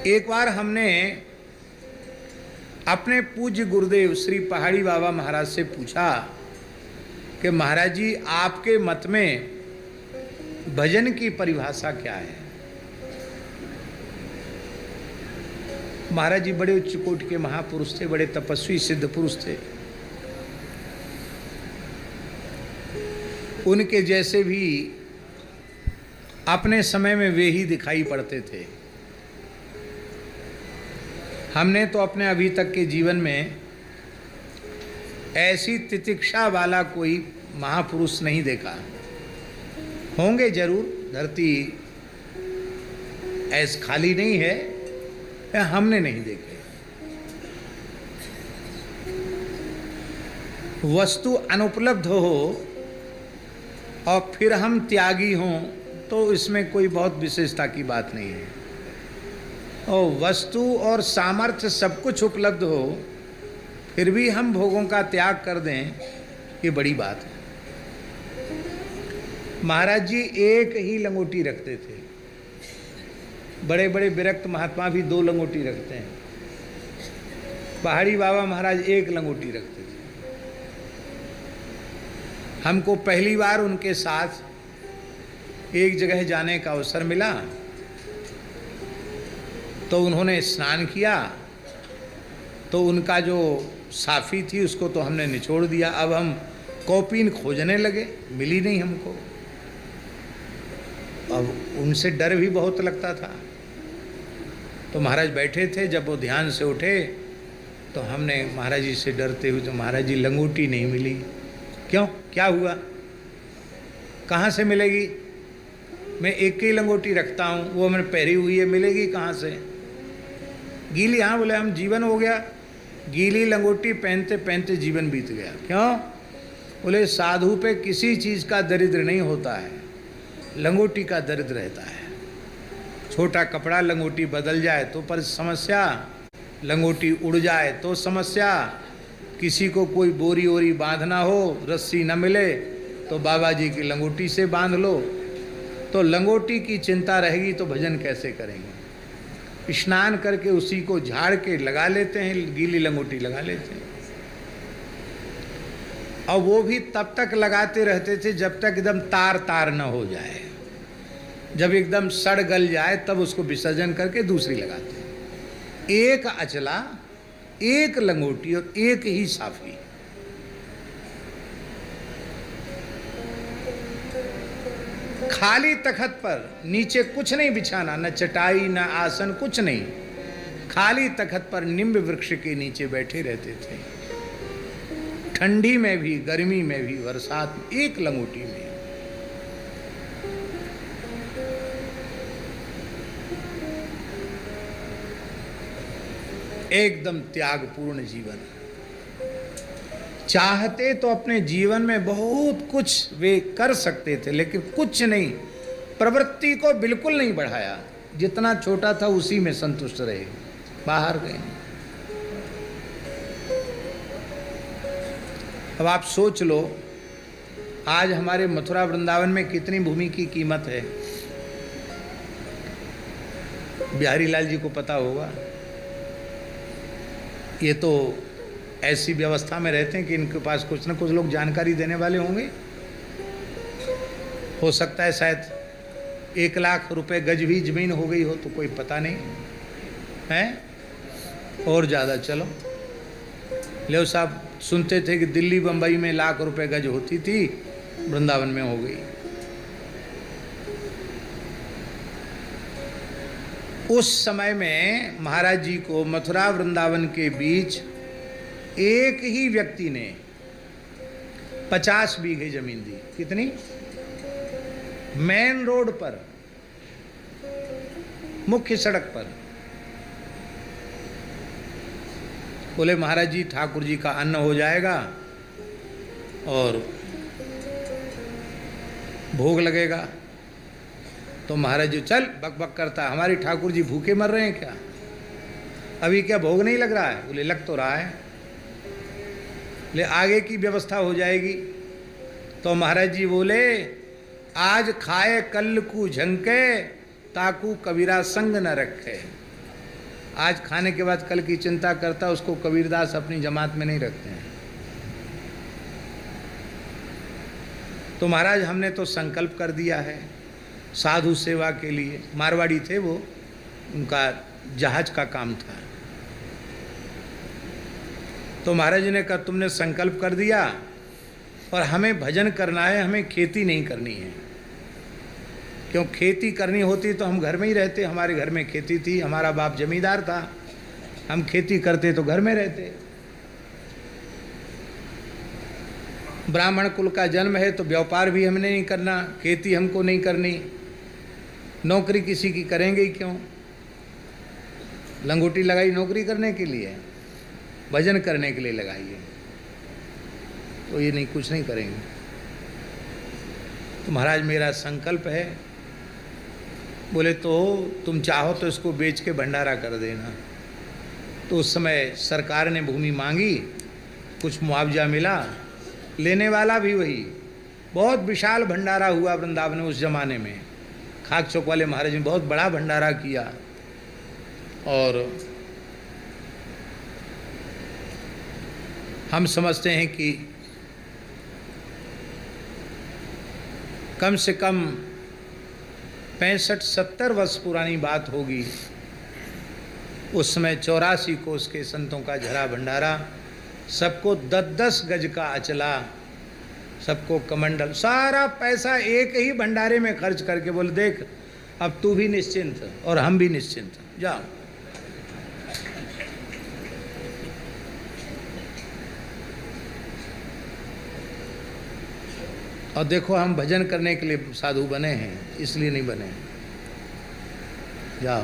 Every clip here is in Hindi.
एक बार हमने अपने पूज्य गुरुदेव श्री पहाड़ी बाबा महाराज से पूछा कि महाराज जी, आपके मत में भजन की परिभाषा क्या है। महाराज जी बड़े उच्च कोटि के महापुरुष थे, बड़े तपस्वी सिद्ध पुरुष थे। उनके जैसे भी अपने समय में वे ही दिखाई पड़ते थे। हमने तो अपने अभी तक के जीवन में ऐसी तितिक्षा वाला कोई महापुरुष नहीं देखा। होंगे जरूर, धरती ऐस खाली नहीं है, हमने नहीं देखे। वस्तु अनुपलब्ध हो और फिर हम त्यागी हों तो इसमें कोई बहुत विशेषता की बात नहीं है। और वस्तु और सामर्थ्य सब कुछ उपलब्ध हो फिर भी हम भोगों का त्याग कर दें, ये बड़ी बात है। महाराज जी एक ही लंगोटी रखते थे। बड़े बड़े विरक्त महात्मा भी 2 लंगोटी रखते हैं। पहाड़ी बाबा महाराज 1 लंगोटी रखते थे। हमको पहली बार उनके साथ एक जगह जाने का अवसर मिला तो उन्होंने स्नान किया तो उनका जो साफी थी उसको तो हमने निचोड़ दिया। अब हम कॉपीन खोजने लगे, मिली नहीं हमको। अब उनसे डर भी बहुत लगता था। तो महाराज बैठे थे, जब वो ध्यान से उठे तो हमने महाराज जी से डरते हुए, तो महाराज जी लंगोटी नहीं मिली। क्यों, क्या हुआ, कहाँ से मिलेगी? मैं एक ही लंगोटी रखता हूँ, वो मैंने पहरी हुई है, मिलेगी कहाँ से? गीली, हाँ। बोले हम जीवन हो गया, गीली लंगोटी पहनते पहनते जीवन बीत गया। क्यों? बोले साधु पे किसी चीज़ का दरिद्र नहीं होता है, लंगोटी का दरिद्र रहता है। छोटा कपड़ा लंगोटी बदल जाए तो पर समस्या, लंगोटी उड़ जाए तो समस्या, किसी को कोई बोरी ओरी बांधना हो, रस्सी न मिले तो बाबा जी की लंगोटी से बांध लो। तो लंगोटी की चिंता रहेगी तो भजन कैसे करेंगे? स्नान करके उसी को झाड़ के लगा लेते हैं, गीली लंगोटी लगा लेते हैं। और वो भी तब तक लगाते रहते थे जब तक एकदम तार तार न हो जाए। जब एकदम सड़ गल जाए तब उसको विसर्जन करके दूसरी लगाते हैं। एक अचला, एक लंगोटी और एक ही साफी। खाली तखत पर, नीचे कुछ नहीं बिछाना, न चटाई न आसन, कुछ नहीं। खाली तखत पर निम्ब वृक्ष के नीचे बैठे रहते थे। ठंडी में भी, गर्मी में भी, बरसात में, एक लंगोटी में। एकदम त्यागपूर्ण जीवन। चाहते तो अपने जीवन में बहुत कुछ वे कर सकते थे, लेकिन कुछ नहीं, प्रवृत्ति को बिल्कुल नहीं बढ़ाया। जितना छोटा था उसी में संतुष्ट रहे, बाहर गए। अब आप सोच लो, आज हमारे मथुरा वृंदावन में कितनी भूमि की कीमत है, बिहारी लाल जी को पता होगा। ये तो ऐसी व्यवस्था में रहते हैं कि इनके पास कुछ न कुछ लोग जानकारी देने वाले होंगे। हो सकता है शायद 1 लाख रुपए गज भी जमीन हो गई हो, तो कोई पता नहीं है। और ज़्यादा चलो, ले साहब सुनते थे कि दिल्ली बम्बई में लाख रुपए गज होती थी, वृंदावन में हो गई। उस समय में महाराज जी को मथुरा वृंदावन के बीच एक ही व्यक्ति ने 50 बीघे जमीन दी। कितनी? मेन रोड पर, मुख्य सड़क पर। बोले महाराज जी, ठाकुर जी का अन्न हो जाएगा और भोग लगेगा। तो महाराज जी चल बक बक करता है, हमारे ठाकुर जी भूखे मर रहे हैं क्या? अभी क्या भोग नहीं लग रहा है? बोले लग तो रहा है, ले आगे की व्यवस्था हो जाएगी। तो महाराज जी बोले आज खाए कल को झंके, ताकू कबीरा संग न रखे। आज खाने के बाद कल की चिंता करता, उसको कबीरदास अपनी जमात में नहीं रखते हैं। तो महाराज हमने तो संकल्प कर दिया है साधु सेवा के लिए। मारवाड़ी थे वो, उनका जहाज का काम था। तो महाराज जी ने कहा तुमने संकल्प कर दिया और हमें भजन करना है, हमें खेती नहीं करनी है। क्यों खेती करनी होती तो हम घर में ही रहते, हमारे घर में खेती थी, हमारा बाप जमींदार था, हम खेती करते तो घर में रहते। ब्राह्मण कुल का जन्म है तो व्यापार भी हमने नहीं करना, खेती हमको नहीं करनी, नौकरी किसी की करेंगे ही क्यों। लंगोटी लगाई नौकरी करने के लिए, भजन करने के लिए लगाइए, तो ये नहीं, कुछ नहीं करेंगे। तो महाराज मेरा संकल्प है। बोले तो तुम चाहो तो इसको बेच के भंडारा कर देना। तो उस समय सरकार ने भूमि मांगी, कुछ मुआवजा मिला, लेने वाला भी वही। बहुत विशाल भंडारा हुआ वृंदावन में उस जमाने में। खाक चौक वाले महाराज ने बहुत बड़ा भंडारा किया और हम समझते हैं कि कम से कम 65-70 वर्ष पुरानी बात होगी। उस समय 84 कोस के संतों का झरा भंडारा, सबको 10-10 गज का अचला, सबको कमंडल, सारा पैसा एक ही भंडारे में खर्च करके बोले देख अब तू भी निश्चिंत और हम भी निश्चिंत, जाओ। और देखो हम भजन करने के लिए साधु बने हैं, इसलिए नहीं बने, जाओ।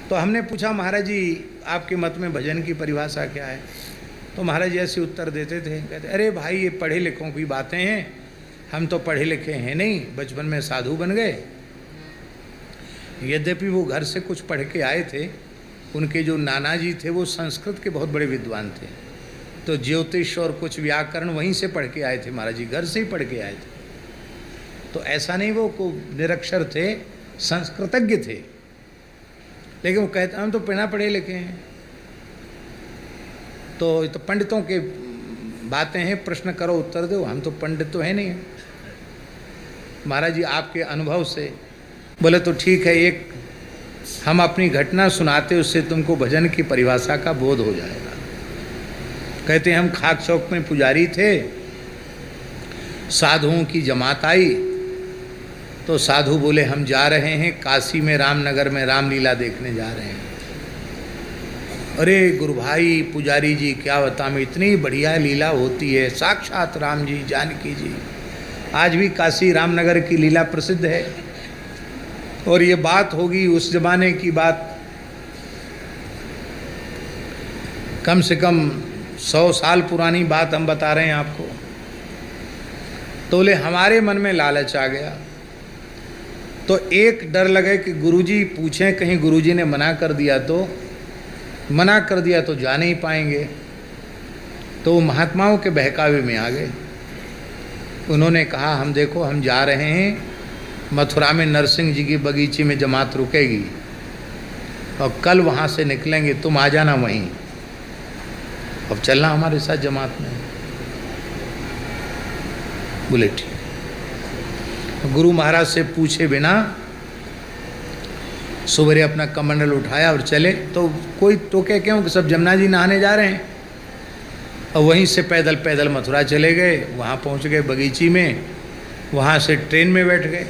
तो हमने पूछा महाराज जी आपके मत में भजन की परिभाषा क्या है? तो महाराज जी ऐसे उत्तर देते थे, कहते अरे भाई ये पढ़े लिखों की बातें हैं, हम तो पढ़े लिखे हैं नहीं, बचपन में साधु बन गए। यद्यपि वो घर से कुछ पढ़ के आए थे, उनके जो नाना जी थे वो संस्कृत के बहुत बड़े विद्वान थे, तो ज्योतिष और कुछ व्याकरण वहीं से पढ़ के आए थे, महाराज जी घर से ही पढ़ के आए थे। तो ऐसा नहीं वो को निरक्षर थे, संस्कृतज्ञ थे, लेकिन वो कहते हम तो बिना पढ़े लिखे हैं। तो पंडितों के बातें हैं, प्रश्न करो उत्तर दो, हम तो पंडित तो है नहीं। महाराज जी आपके अनुभव से बोले तो ठीक है, एक हम अपनी घटना सुनाते, उससे तुमको भजन की परिभाषा का बोध हो जाएगा। कहते हैं हम खाक चौक में पुजारी थे, साधुओं की जमात आई, तो साधु बोले हम जा रहे हैं काशी में, रामनगर में रामलीला देखने जा रहे हैं। अरे गुरु भाई पुजारी जी क्या बताऊं, इतनी बढ़िया लीला होती है, साक्षात राम जी जानकी जी, आज भी काशी रामनगर की लीला प्रसिद्ध है। और ये बात होगी उस जमाने की बात, कम से कम 100 साल पुरानी बात हम बता रहे हैं आपको। तो बोले हमारे मन में लालच आ गया, तो एक डर लगे कि गुरुजी पूछें, कहीं गुरुजी ने मना कर दिया तो जा नहीं पाएंगे। तो वो महात्माओं के बहकावे में आ गए। उन्होंने कहा हम देखो हम जा रहे हैं, मथुरा में नरसिंह जी की बगीचे में जमात रुकेगी और कल वहाँ से निकलेंगे, तुम आ जाना वहीं, अब चलना हमारे साथ जमात में। बोले ठीक। गुरु महाराज से पूछे बिना सुबह अपना कमंडल उठाया और चले। तो कोई टोके क्यों कि सब जमुना जी नहाने जा रहे हैं, और वहीं से पैदल पैदल मथुरा चले गए। वहाँ पहुँच गए बगीची में, वहाँ से ट्रेन में बैठ गए।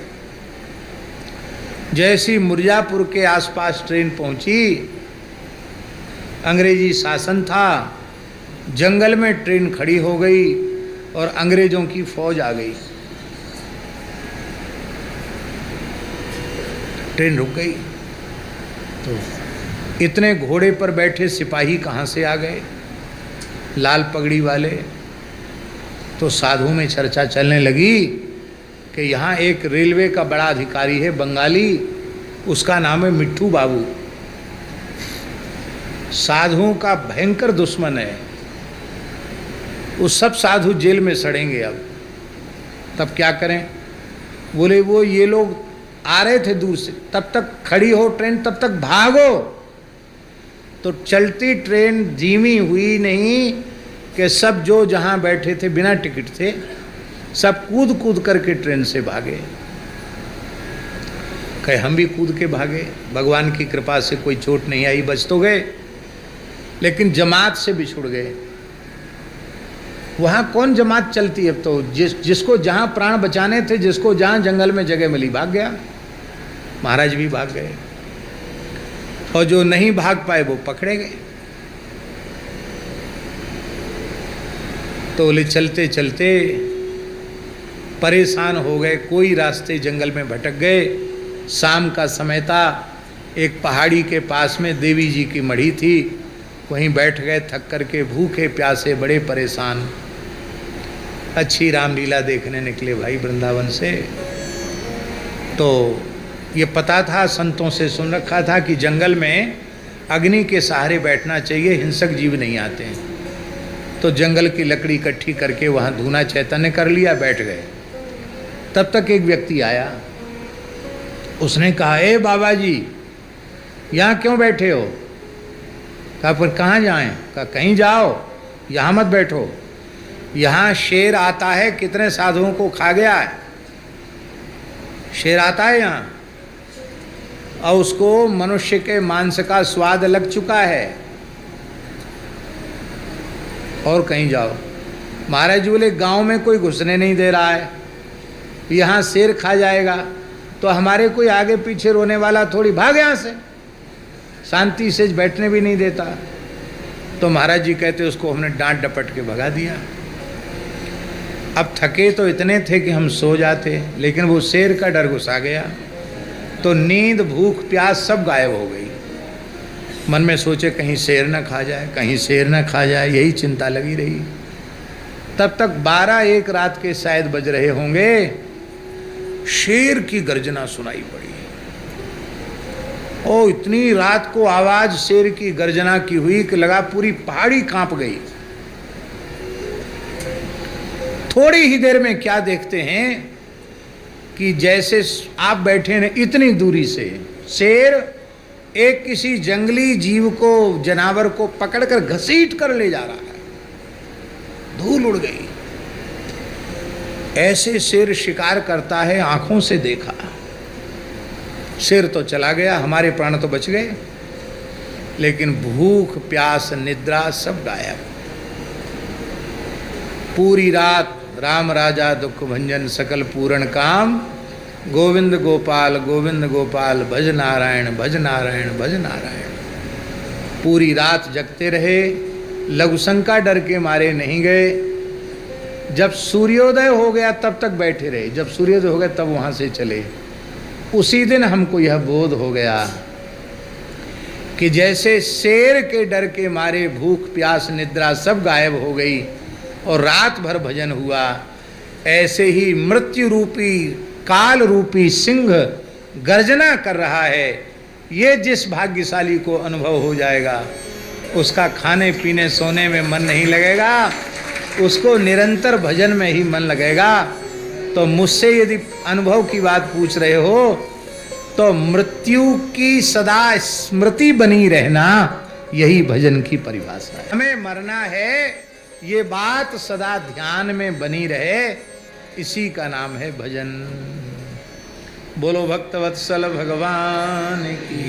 जैसी मिर्जापुर के आसपास ट्रेन पहुँची, अंग्रेजी शासन था, जंगल में ट्रेन खड़ी हो गई और अंग्रेजों की फौज आ गई। ट्रेन रुक गई। तो इतने घोड़े पर बैठे सिपाही कहाँ से आ गए, लाल पगड़ी वाले। तो साधु में चर्चा चलने लगी कि यहाँ एक रेलवे का बड़ा अधिकारी है बंगाली, उसका नाम है मिट्ठू बाबू, साधुओं का भयंकर दुश्मन है, वो सब साधु जेल में सड़ेंगे। अब तब क्या करें? बोले वो ये लोग आ रहे थे दूर से, तब तक खड़ी हो ट्रेन, तब तक भागो। तो चलती ट्रेन धीमी हुई नहीं कि सब जो जहां बैठे थे बिना टिकट थे सब कूद कूद करके ट्रेन से भागे। कहे हम भी कूद के भागे, भगवान की कृपा से कोई चोट नहीं आई, बच तो गए, लेकिन जमात से बिछुड़ गए। वहां कौन जमात चलती है अब तो? जिसको जहां प्राण बचाने थे, जिसको जहां जंगल में जगह मिली भाग गया। महाराज भी भाग गए और जो नहीं भाग पाए वो पकड़े गए। तो बोले चलते चलते परेशान हो गए, कोई रास्ते जंगल में भटक गए। शाम का समय था, एक पहाड़ी के पास में देवी जी की मढ़ी थी, वहीं बैठ गए थक करके, भूखे प्यासे बड़े परेशान। अच्छी रामलीला देखने निकले भाई वृंदावन से। तो ये पता था, संतों से सुन रखा था कि जंगल में अग्नि के सहारे बैठना चाहिए, हिंसक जीव नहीं आते हैं। तो जंगल की लकड़ी इकट्ठी करके वहाँ धूना चैतन्य कर लिया, बैठ गए। तब तक एक व्यक्ति आया, उसने कहा ए बाबा जी यहाँ क्यों बैठे हो? कहा पर कहाँ जाएं? कहा कहीं जाओ, यहाँ मत बैठो, यहाँ शेर आता है, कितने साधुओं को खा गया है। शेर आता है यहाँ और उसको मनुष्य के मांस का स्वाद लग चुका है, और कहीं जाओ। महाराज जी बोले गांव में कोई घुसने नहीं दे रहा है, यहाँ शेर खा जाएगा तो हमारे कोई आगे पीछे रोने वाला थोड़ी, भाग यहाँ से, शांति से बैठने भी नहीं देता। तो महाराज जी कहते उसको हमने डांट डपट के भगा दिया। अब थके तो इतने थे कि हम सो जाते, लेकिन वो शेर का डर घुसा गया, तो नींद भूख प्यास सब गायब हो गई। मन में सोचे कहीं शेर न खा जाए, कहीं शेर न खा जाए, यही चिंता लगी रही। तब तक 12-1 रात के शायद बज रहे होंगे, शेर की गर्जना सुनाई पड़ी। ओ इतनी रात को आवाज शेर की गर्जना की हुई कि लगा पूरी पहाड़ी कांप गई। थोड़ी ही देर में क्या देखते हैं कि जैसे आप बैठे हैं इतनी दूरी से शेर एक किसी जंगली जीव को, जानवर को पकड़कर घसीट कर ले जा रहा है। धूल उड़ गई। ऐसे शेर शिकार करता है, आंखों से देखा। शेर तो चला गया, हमारे प्राण तो बच गए, लेकिन भूख प्यास निद्रा सब गायब। पूरी रात राम राजा दुख भंजन सकल पूर्ण काम, गोविंद गोपाल भज नारायण भज नारायण भज नारायण। पूरी रात जगते रहे, लघुशंका डर के मारे नहीं गए। जब सूर्योदय हो गया तब तक बैठे रहे, जब सूर्योदय हो गया तब वहाँ से चले। उसी दिन हमको यह बोध हो गया कि जैसे शेर के डर के मारे भूख प्यास निद्रा सब गायब हो गई और रात भर भजन हुआ, ऐसे ही मृत्यु रूपी काल रूपी सिंह गर्जना कर रहा है। ये जिस भाग्यशाली को अनुभव हो जाएगा, उसका खाने पीने सोने में मन नहीं लगेगा, उसको निरंतर भजन में ही मन लगेगा। तो मुझसे यदि अनुभव की बात पूछ रहे हो तो मृत्यु की सदा स्मृति बनी रहना, यही भजन की परिभाषा है। हमें मरना है, ये बात सदा ध्यान में बनी रहे, इसी का नाम है भजन। बोलो भक्तवत्सल भगवान की।